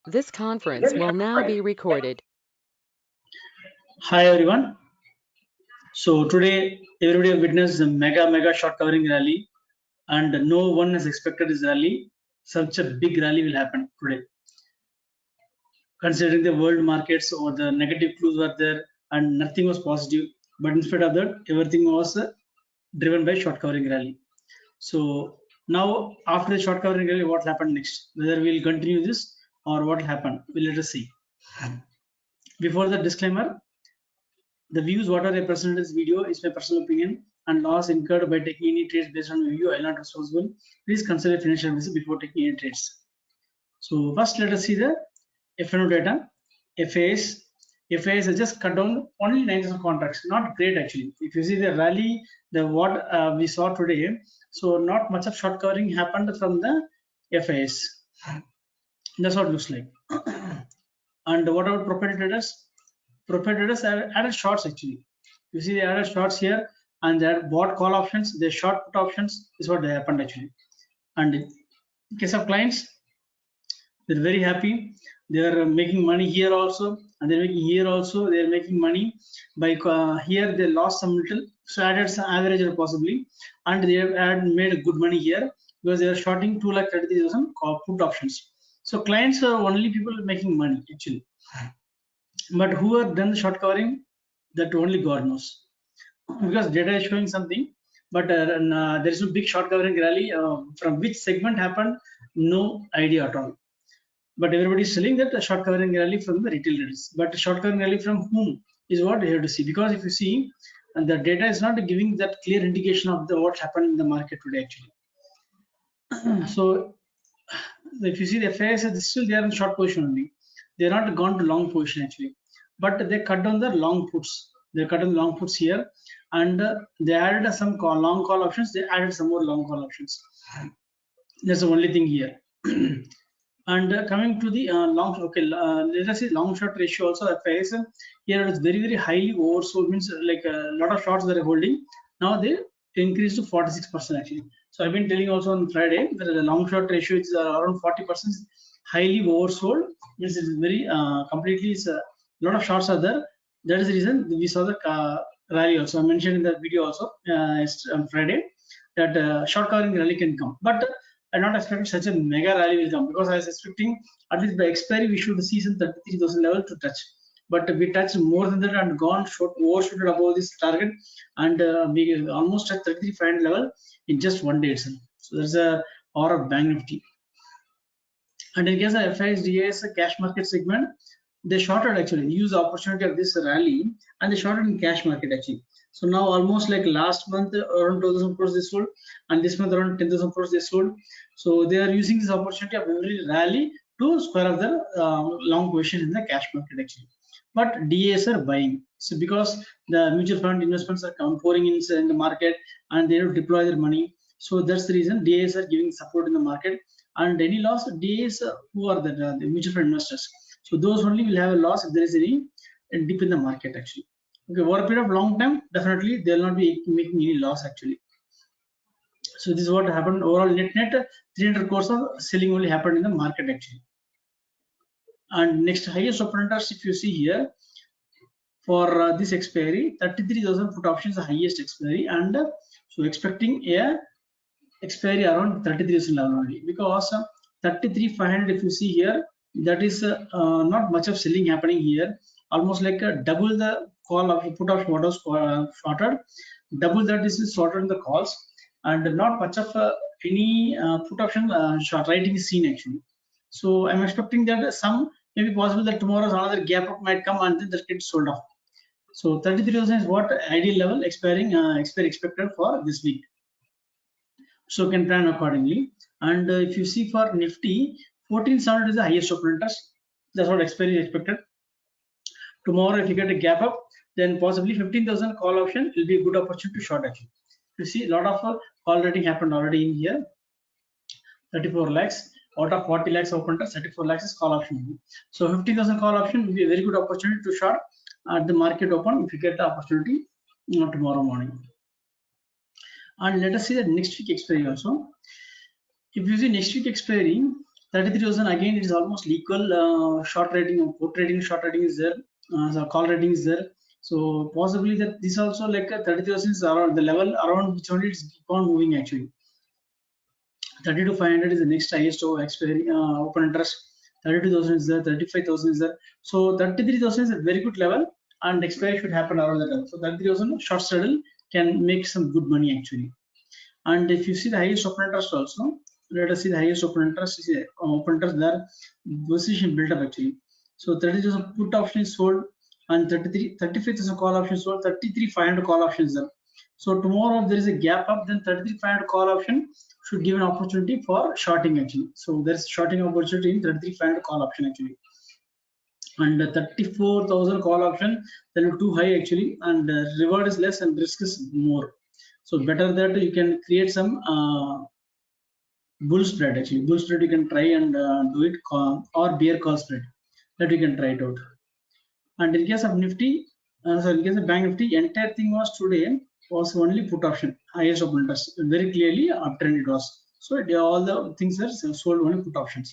This conference will now be recorded. Hi everyone. So today everybody have witnessed the mega short covering rally, and no one has expected this rally. Such a big rally will happen today. Considering the world markets or the negative clues were there and nothing was positive, but instead of that, everything was driven by short covering rally. So now after the short covering rally, what happened next? Whether we'll continue this or what will happen? We'll let us see. Before the disclaimer, the views what are represented in this video is my personal opinion and loss incurred by taking any trades based on my view. I am not responsible. Please consider financial risk before taking any trades. So first let us see the FNO data. FAS has just cut down only 9,000 contracts. Not great actually. If you see the rally, the what we saw today, so not much of short covering happened from the FAS. That's what it looks like. And what about proprietary traders? Proprietary traders added shorts actually. You see, they added shorts here and they bought call options, they short put options. Is what they happened actually. And in case of clients, they're very happy. They are making money here also, and they're making here also. They're making money by here they lost some little, so added some average or possibly, and they have made good money here because they are shorting 2,33,000 put options. So clients are only people making money actually. But who have done the short covering, that only God knows, because data is showing something, but there is no big short covering rally. From which segment happened, no idea at all. But everybody is selling that short covering rally from the retail traders. But short covering rally from whom is what you have to see, because if you see, and the data is not giving that clear indication of the what happened in the market today actually. So if you see the FAS, still they are in short position only. They are not gone to long position actually, but they cut down the long puts. They cut down long puts here, and they added some long call options. They added some more long call options. That's the only thing here. And coming to the long, okay, let us see long short ratio also. FAS here it is very highly oversold, means like a lot of shorts they are holding. Now they increased to 46% actually. So I've been telling also on Friday that the long short ratio is around 40%, highly oversold. Means it is very completely. A lot of shorts are there. That is the reason we saw the rally also. I mentioned in that video also on Friday that short covering rally can come, but I not expected such a mega rally will come, because I was expecting at least by expiry we should see some 33,000 level to touch. But we touched more than that and gone short, overshooted above this target, and we almost at 33,500 level in just one day itself. So there's a aura of Bank Nifty. And in case of FIS, DAS, cash market segment, they shorted actually, use the opportunity of this rally, and they shorted in cash market actually. So now almost like last month around 2,000 crores they sold, and this month around 10,000 crores they sold. So they are using this opportunity of every rally to square up their long position in the cash market actually. But DAs are buying. So because the mutual fund investments are pouring in the market and they have to deploy their money. So that's the reason DAs are giving support in the market. And any loss, DAs who are the mutual fund investors. So those only will have a loss if there is any dip in the market actually. Okay, over a period of long time, definitely they will not be making any loss actually. So this is what happened. Overall net 300 crores of selling only happened in the market actually. And next highest operators, if you see here, for this expiry, 33,000 put options the highest expiry, and so expecting a expiry around 33,000 level only, because 33,500 if you see here, that is not much of selling happening here, almost like double the call of put option what was shorted, double that this is shorted in the calls, and not much of any put option short writing is seen actually. So I'm expecting that some maybe possible that tomorrow's another gap up might come and then that gets sold off. So 33,000 is what ideal level expiring expected for this week. So can plan accordingly. And if you see for Nifty, 14,700 is the highest open interest. That's what expiry is expected. Tomorrow, if you get a gap up, then possibly 15,000 call option will be a good opportunity to short actually. You see a lot of call rating happened already in here. 34 lakhs out of 40 lakhs open interest, 34 lakhs is call option. So 15,000 call option will be a very good opportunity to short at the market open if you get the opportunity tomorrow morning. And let us see the next week expiry also. If you see next week expiry, 33,000 again, it is almost equal. Short rating, put rating, short rating is there. So call rating is there. So possibly that this also like 30,000 is around the level around which only it's keep on moving actually. 30 to 500 is the next highest expiry open interest. 32,000 is there, 35,000 is there. So 33,000 is a very good level, and expiry should happen around that level. So 33,000 short straddle can make some good money actually. And if you see the highest open interest also, let us see the highest open interest is open interest there position built up actually. So 30,000 put option is sold, and 35,000 call option sold, 33,500 call options there. So tomorrow if there is a gap up, then 33,500 call option should give an opportunity for shorting actually. So there's shorting opportunity in 33,500 call option actually. And 34,000 call option, then too high actually, and reward is less and risk is more. So better that you can create some bull spread actually. Bull spread you can try and do it, or bear call spread that you can try it out. And in case of Nifty, so in case of Bank Nifty, entire thing was today was only put option, highest open interest, very clearly uptrend it was. So all the things are sold only put options.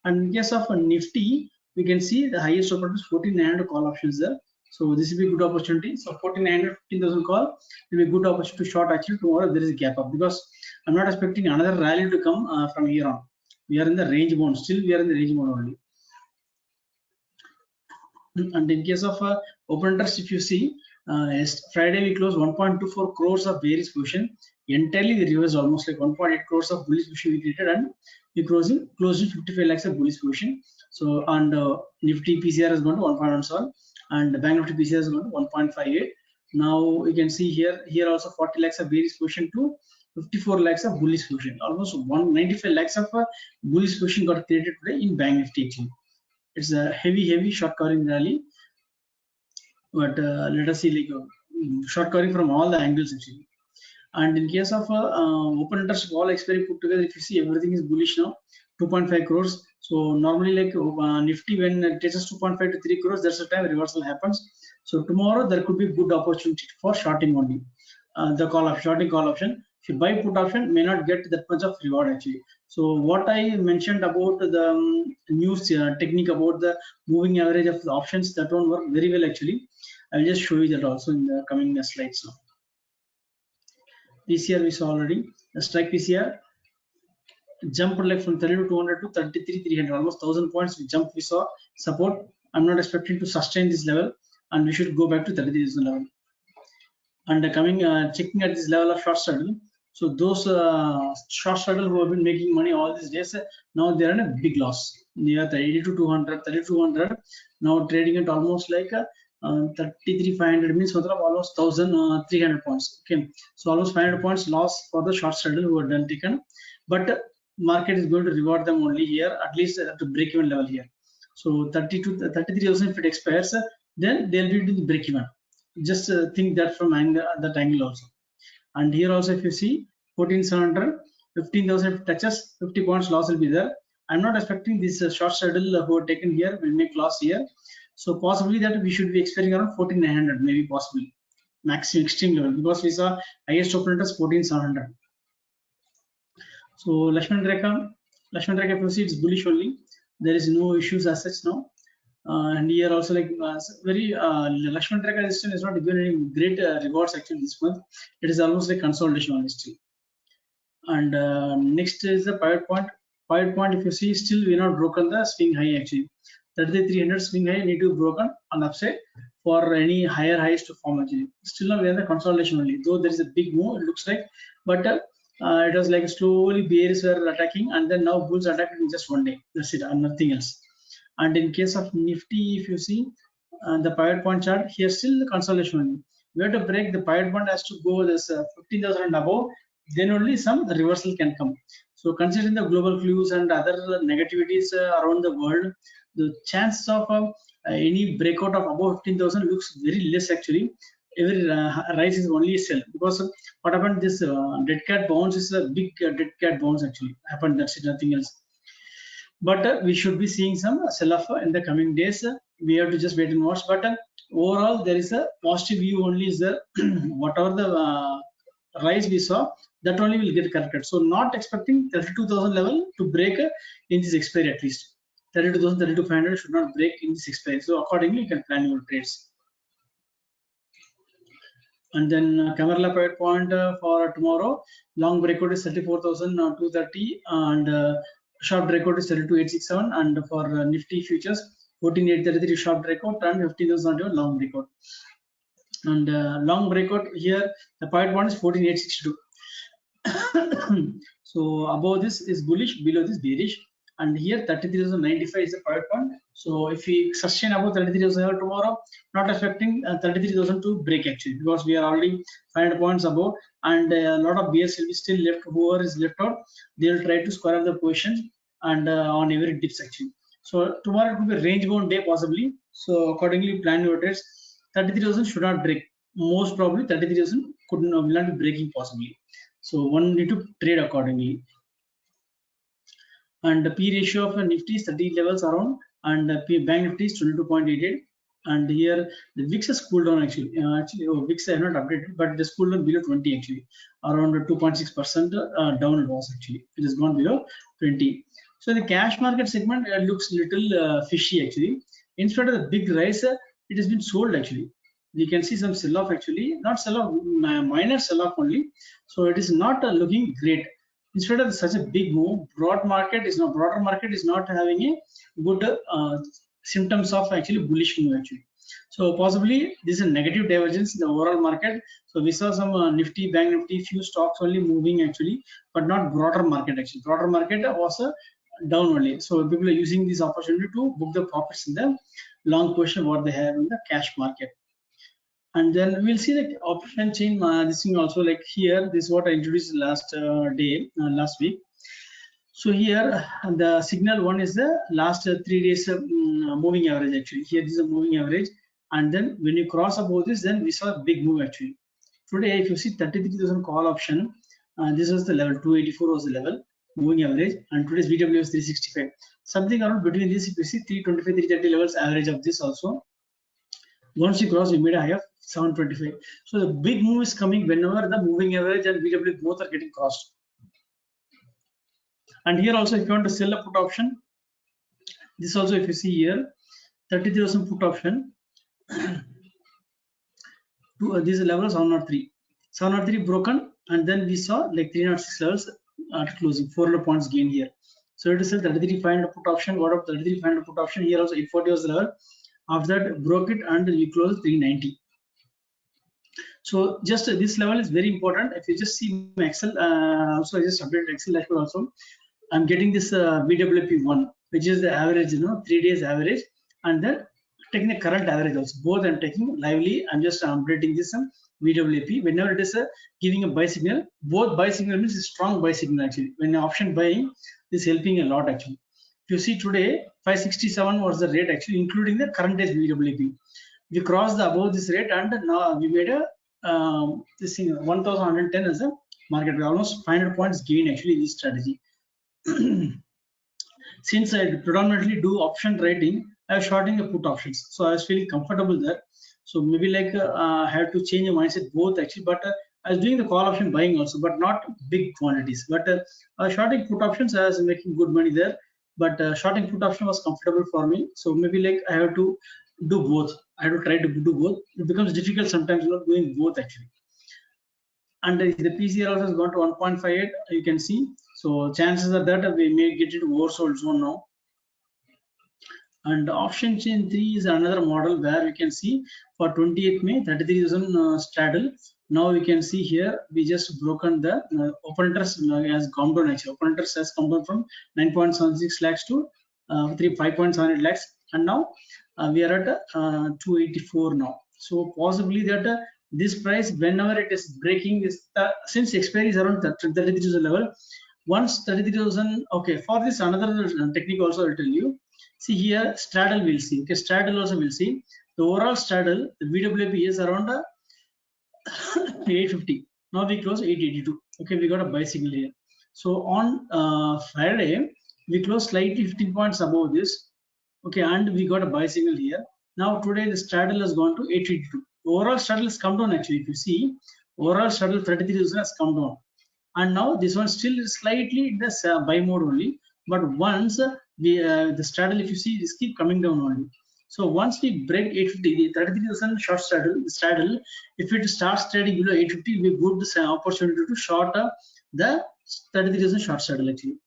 And in case of Nifty, we can see the highest open interest 14,900 call options there. So this will be a good opportunity. So 14,900, 15,000 call will be a good opportunity to short actually tomorrow. There is a gap up because I'm not expecting another rally to come from here on. We are in the range bound. Still, we are in the range bound only. And in case of open interest, if you see, Friday we closed 1.24 crores of bearish position. Entirely we reversed almost like 1.8 crores of bullish position we created, and we closed in 55 lakhs of bullish position. So and Nifty PCR has gone to 1.17, and Bank Nifty PCR has gone to 1.58. Now you can see here also 40 lakhs of bearish position to 54 lakhs of bullish position. Almost 195 lakhs of bullish position got created today in Bank Nifty actually. It's a heavy short covering rally, but let us see like short covering from all the angles actually. And in case of open interest all expiry put together, if you see everything is bullish now, 2.5 crores. So normally like Nifty when it touches 2.5 to 3 crores, that's the time reversal happens. So tomorrow there could be good opportunity for shorting only. The call option, shorting call option. If you buy put option, may not get that much of reward actually. So what I mentioned about the news technique about the moving average of the options, that one worked very well actually. I will just show you that also in the coming slides now. PCR we saw already. The strike PCR jumped like from 32,200 to 33,300, almost 1,000 points. We jumped. We saw support. I'm not expecting to sustain this level, and we should go back to 33,000 level. And coming checking at this level of short straddle. So those short straddle who have been making money all these days, now they are in a big loss. Near 30 to 200, 3200. Now trading at almost like 33,500 means almost 1,300 points. Okay, so almost 500 points loss for the short straddle who are done taken, but market is going to reward them only here at least at the break even level here. So 33,000 if it expires, then they'll be doing the break even. Just think that from that angle also. And here also if you see 14,700, 15,000 if touches, 50 points loss will be there. I'm not expecting this short straddle who are taken here will make loss here. So possibly that we should be expecting around 14,900, maybe possibly maximum extreme level, because we saw highest open interest 14,700. So Lakshman Rekha proceeds bullish only. There is no issues as such now. And here also like very Lakshman Rekha resistance is not given any great rewards actually this month. It is almost like consolidation only still. And next is the pivot point. Pivot point, if you see, still we not broken the swing high actually. 33,300 swing high need to be broken on upside for any higher highs to form actually. Still now we are in the consolidation only. Though there is a big move, it looks like, but it was like slowly bears were attacking, and then now bulls attacked in just one day. That's it, and nothing else. And in case of Nifty, if you see the pivot point chart, here still the consolidation only. We have to break the pivot point has to go this 15,000 and above, then only some reversal can come. So considering the global clues and other negativities around the world, the chances of any breakout of above 15,000 looks very less actually. Every rise is only a sell, because what happened, this dead cat bounce is a big dead cat bounce actually happened. That's it, nothing else. But we should be seeing some sell-off in the coming days. We have to just wait and watch. But overall, there is a positive view only is there. Whatever the rise we saw, that only will get corrected. So not expecting 32,000 level to break in this expiry at least. 32,000, 32,500 should not break in this expiry. So accordingly, you can plan your trades. And then Camarilla Private Point for tomorrow, long breakout is 34,230 and short breakout is 32,867, and for Nifty futures 14,833 short breakout and 15,000 long breakout. And long breakout here, the private point is 14,862. So above this is bullish, below this bearish, and here 33,095 is the private point. So if we sustain above 33,000 tomorrow, not expecting 33,000 to break actually, because we are already 500 points above, and a lot of bears will be still left. Whoever is left out, they will try to square up the positions and on every dips actually. So tomorrow it will be a range bound day possibly. So accordingly, plan your trades. 33,000 should not break. Most probably 33,000 will not be breaking possibly. So one need to trade accordingly. And the P ratio of a Nifty is 30 levels around, and the Bank Nifty is 22.88. And here the VIX has cooled down actually. VIX I have not updated, but it has cooled down below 20 actually, around 2.6% down it was actually. It has gone below 20. So the cash market segment looks little fishy actually. Instead of the big rise, it has been sold actually. We can see some sell-off actually, not sell-off, minor sell-off only. So it is not looking great. Instead of such a big move, broader market is not having a good symptoms of actually bullish move actually. So possibly this is a negative divergence in the overall market. So we saw some Nifty, Bank Nifty, few stocks only moving actually, but not broader market actually. Broader market was down only. So people are using this opportunity to book the profits in the long position what they have in the cash market. And then we'll see the option chain. This thing also, like here, this is what I introduced last week. So here the signal one is the last 3 days moving average actually. Here this is a moving average, and then when you cross above this, then we saw a big move actually. Today, if you see 33,000 call option, this was the level, 284 was the level moving average, and today's VW is 365. Something around between this, if you see 325, 330 levels average of this also. Once you cross, we made a high of 725. So the big move is coming whenever the moving average and VW both are getting crossed. And here also, if you want to sell a put option, this also, if you see here, 33,000 put option, these levels 703 broken, and then we saw like 306 levels at closing, 400 points gain here. So it is a 33,500 put option. What of 33,500 put option? Here also 840 was the level. After that, broke it and we closed 390. So just this level is very important. If you just see my Excel, also I just updated Excel dashboard also. I'm getting this VWP1, which is the average, 3 days average, and then taking the current average also. Both I'm taking lively. I'm just updating this VWP. Whenever it is giving a buy signal, both buy signal means a strong buy signal actually. When option buying is helping a lot actually. If you see today, 567 was the rate actually, including the current days VWP. We crossed the above this rate, and now we made a this thing 1,110 as a market. We almost 500 points gain actually in this strategy. Since I predominantly do option trading, I was shorting the put options, so I was feeling comfortable there. So maybe like I had to change the mindset both actually, but I was doing the call option buying also, but not big quantities. But shorting put options, I was making good money there. But shorting put option was comfortable for me. So maybe like I have to do both. I have to try to do both. It becomes difficult sometimes doing both actually. And the PCR also has gone to 1.58. You can see. So chances are that we may get into oversold zone now. And option chain 3 is another model where we can see for 28th May 33,000 straddle. Now we can see here we just broken the open interest has gone down actually. Open interest has come down from 9.76 lakhs to 5.78 lakhs, and now we are at 284 now. So possibly that this price, whenever it is breaking this, since expiry is around 33,000 level, once 33,000, okay, for this another technique also I'll tell you. See here, straddle we'll see. Okay, straddle also we'll see. The overall straddle, the VWP is around 850. Now we close 882. Okay, we got a buy signal here. So on Friday, we closed slightly 15 points above this. Okay, and we got a buy signal here. Now today the straddle has gone to 882. Overall straddle has come down actually. If you see, overall straddle 33,000 has come down, and now this one still is slightly in the buy mode only. But once the straddle, if you see, this keep coming down only. So once we break 850, the 33,000 short straddle, if it starts trading below 850, we good opportunity to short the 33,000 short straddle actually.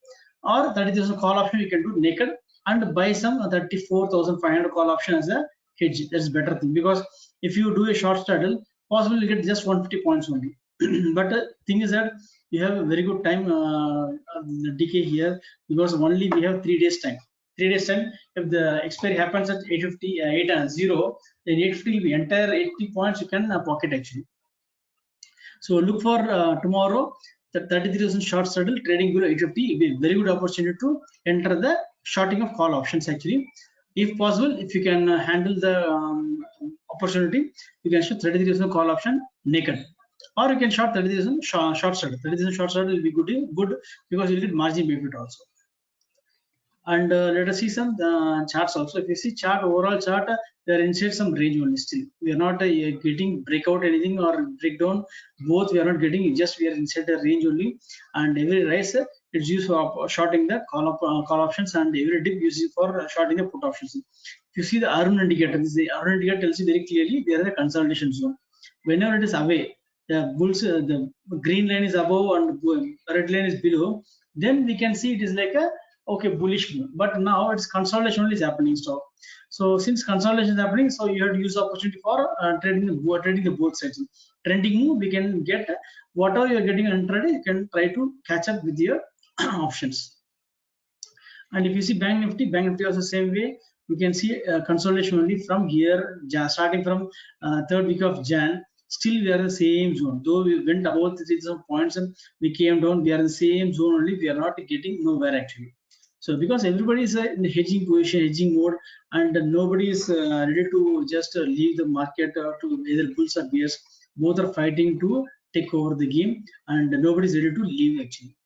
Or 30,000 call option we can do naked and buy some 34,500 call option as a hedge. That's better thing, because if you do a short straddle, possibly you get just 150 points only. But the thing is that you have a very good time decay here, because only we have 3 days time. 3 days time. If the expiry happens at 850, 8:0, then 850 will be entire 80 points you can pocket actually. So look for tomorrow the 33,000 short straddle trading below 850 will be a very good opportunity to enter the shorting of call options actually. If possible, if you can handle the opportunity, you can short 33,000 call option naked, or you can short 30,000 short straddle. 30,000 short straddle will be good because you will get margin benefit also. And let us see some charts also. If you see chart, overall chart, they are inside some range only still. We are not getting breakout anything or breakdown. Both we are not getting, just we are inside the range only. And every rise it's used for shorting the call options, and every dip used for shorting the put options. If you see the Arun indicator, the Arun indicator tells you very clearly there is a consolidation zone. Whenever it is away, the bulls, the green line is above and red line is below, then we can see it is like a okay bullish move. But now it's consolidation only is happening. So since consolidation is happening, so you have to use the opportunity for trading the both sides. Trending move, we can get whatever you are getting on intraday, you can try to catch up with your options. And if you see Bank Nifty also same way. You can see consolidation only from here, starting from third week of Jan. Still we are in the same zone. Though we went above 3,000 points and we came down, we are in the same zone only. We are not getting nowhere actually. So because everybody is in the hedging position, hedging mode, and nobody is ready to just leave the market to either bulls or bears. Both are fighting to take over the game, and nobody is ready to leave actually.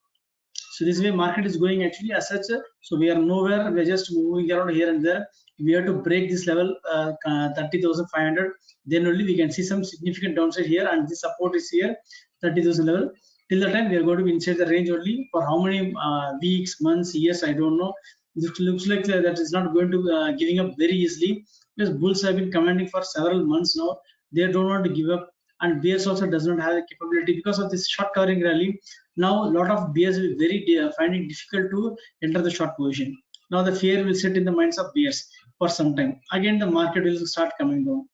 So this way market is going actually as such. So we are nowhere. We're just moving around here and there. We have to break this level 30,500. Then only we can see some significant downside here, and this support is here 30,000 level. Till the time we are going to be inside the range only. For how many weeks, months, years, I don't know. This looks like that is not going to giving up very easily, because bulls have been commanding for several months now. They don't want to give up, and bears also does not have the capability because of this short covering rally. Now a lot of bears will very finding difficult to enter the short position. Now the fear will sit in the minds of bears for some time. Again the market will start coming down.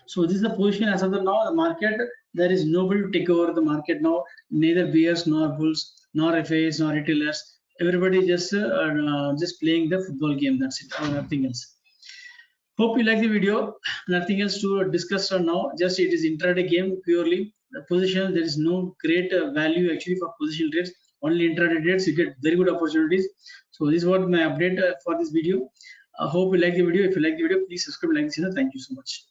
So this is the position as of the now. The market, there is nobody to take over the market now. Neither bears nor bulls nor FAs nor retailers. Everybody just playing the football game. That's it. Nothing else. Hope you like the video. Nothing else to discuss now. Just it is intraday game purely. The position, there is no great value actually for position trades. Only intraday trades, you get very good opportunities. So this is what my update for this video. I hope you like the video. If you like the video, please subscribe, like this channel. Thank you so much.